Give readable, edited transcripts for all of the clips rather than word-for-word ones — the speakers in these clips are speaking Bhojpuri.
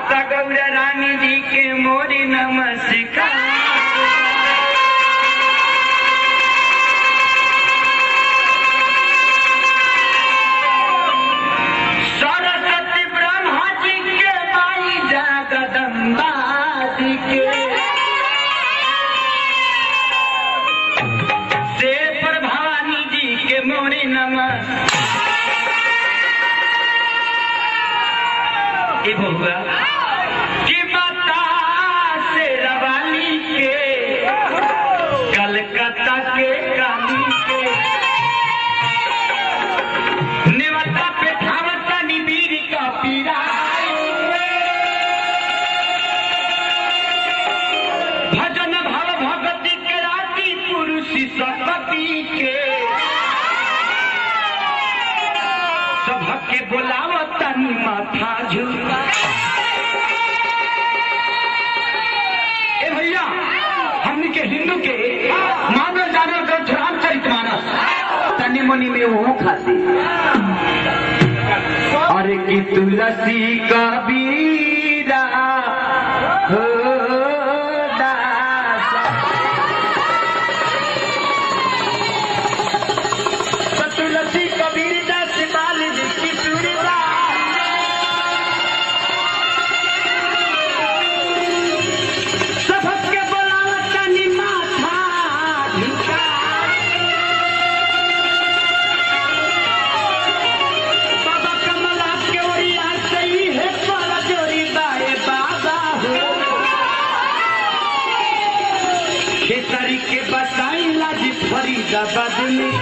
माता गौरा रानी जी के मोरी नमस्कार। सरस्वती ब्रह्मा जी के माई जगदम्बा जी के शेर भवानी जी के मोरी नमस्कार। बहुआ कि माता शेरावाली के कलकत्ता के काली के नेवता पे धावता निबीर का पीरा भजन भाव भगति के राती पुरुषी सपति के सबके बोलावता नी माथा झुका। ए भैया हमनी के हिंदू के मानव जानव ग्रंथ रामचरितमानस तनी मनी में वो खाती। अरे की तुलसी कबीरा हो दासा तुलसी कबीर दास बाल की तुरदा सबके बोलावता नी माथा झुका। बाबा कमला के ओरिया सही है पर जोरी बाए बाबा हो खेसारी के बसाई लाजी फरीदाबाद में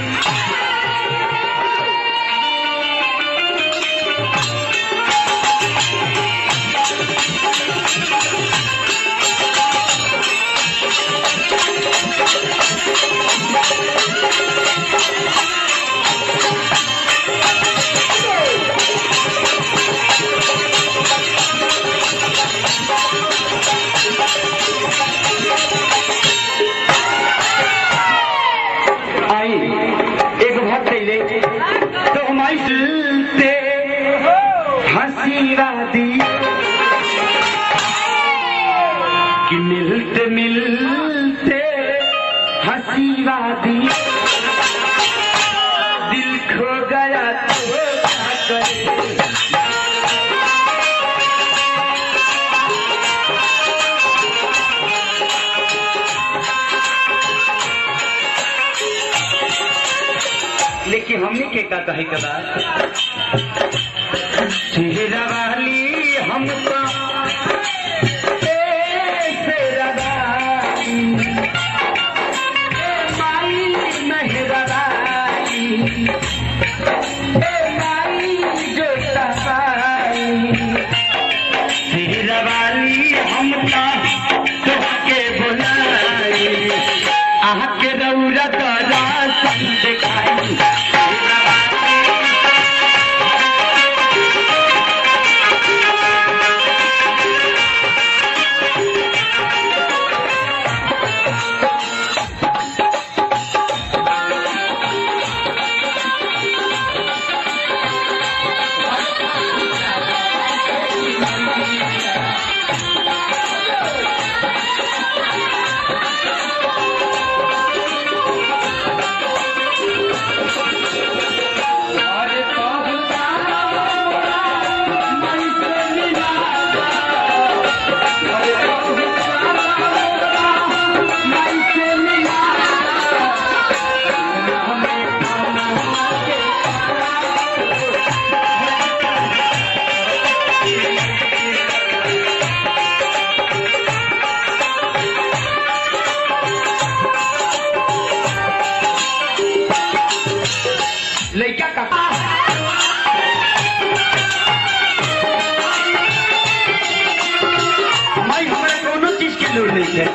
तो हमारी से हंसीवादी कि मिलते मिलते हंसीवादी दिल खो गया तो क्या करे। लेकिन हमने के का कहे के बाद चेहरा वाली हमको माई मेहराबाई माई जो सफाई चेहरा वाली हमको के बुलाई आके रौरा दरा दिखाई। लड़का का माई हमारे कोनो चीज की लोड़ नहीं है।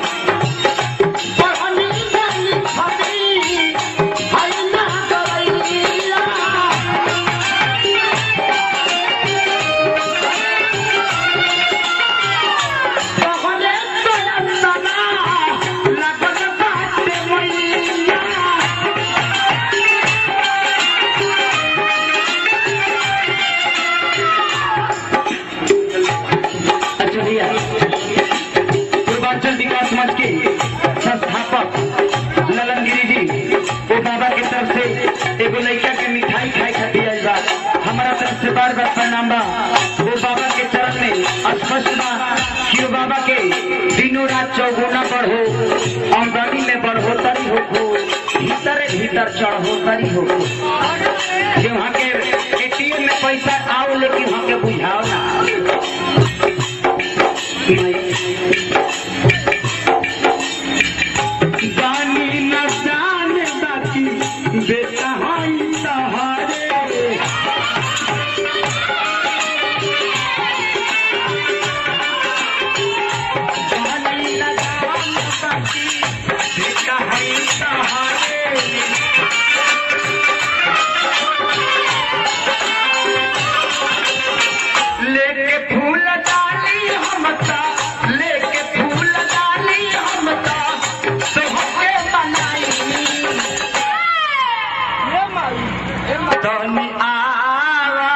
नाम बा वो बाबा के चरण में स्पष्ट बा कि बाबा के दिनों रात चौगुना बढ़ो, आमदनी में बढ़ोतरी हो, भीतर भीतर चढ़ोतरी हो। जो वहाँ के एटीएम में पैसा आओ लेकिन वहाँ के बुझाओ ना। जानी न जाने बाकी बेटा हाई सहारे, जानी न जाने बाकी बेटा हाई सहारे। लेके फूल डाली हमता, लेके फूल डाली हमता सबके बनाई। तनी आवा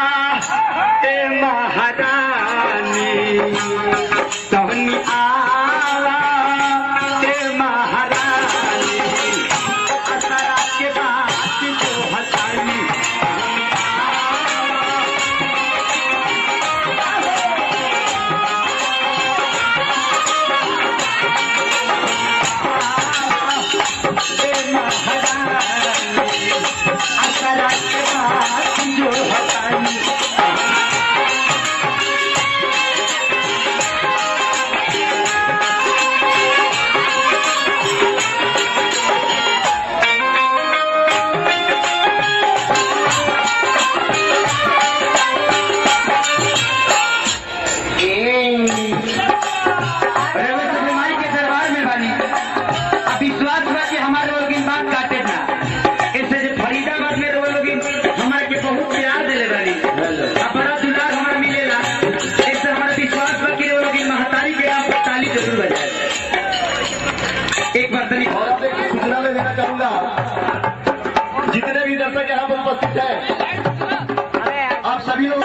ए महारानी, तनी आवा ए महारानी, असरा के बात जो हटाई। एक बार सूचना में देना चाहूंगा, जितने भी दर्शक यहाँ पर उपस्थित है, आप सभी लोग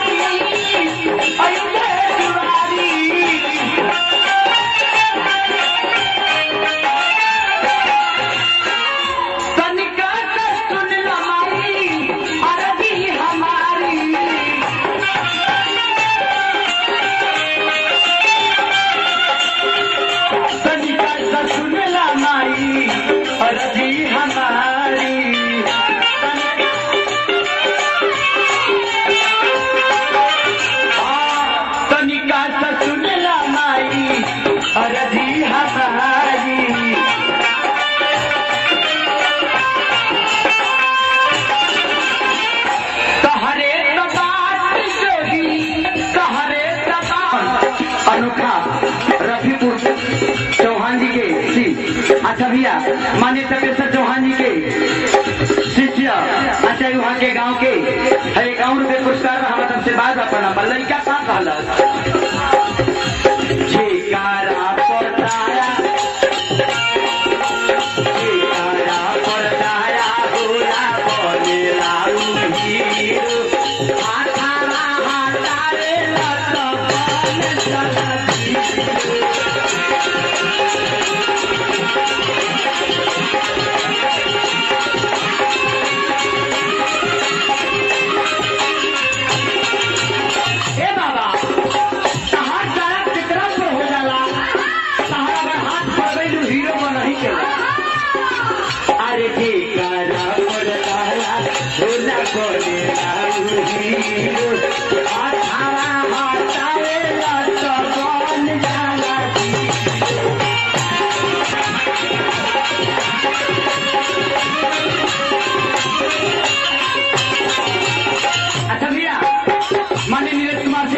रफीपुर चौहान जी के अच्छा भैया मान्य तपेश्वर चौहान जी के शिष्य, अच्छा वहाँ के गांव के 51 रुपये पुरस्कार हमारे तरफ से बाद अपना लड़का साथ वाला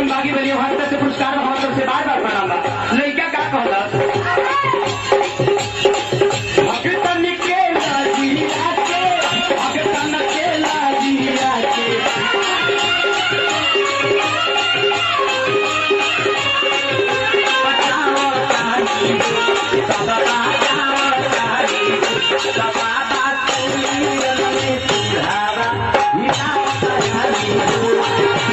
बागी बनी हर तरह से पुरस्कार हमारे तरफ से बार बार बनाना लड़का का कहला भगतन के लाजी आके, भगतन के लाजी आके, बचाओ तारी बाबा, बचाओ तारी बाबा, बात में सुधारा मिलाओ तारी।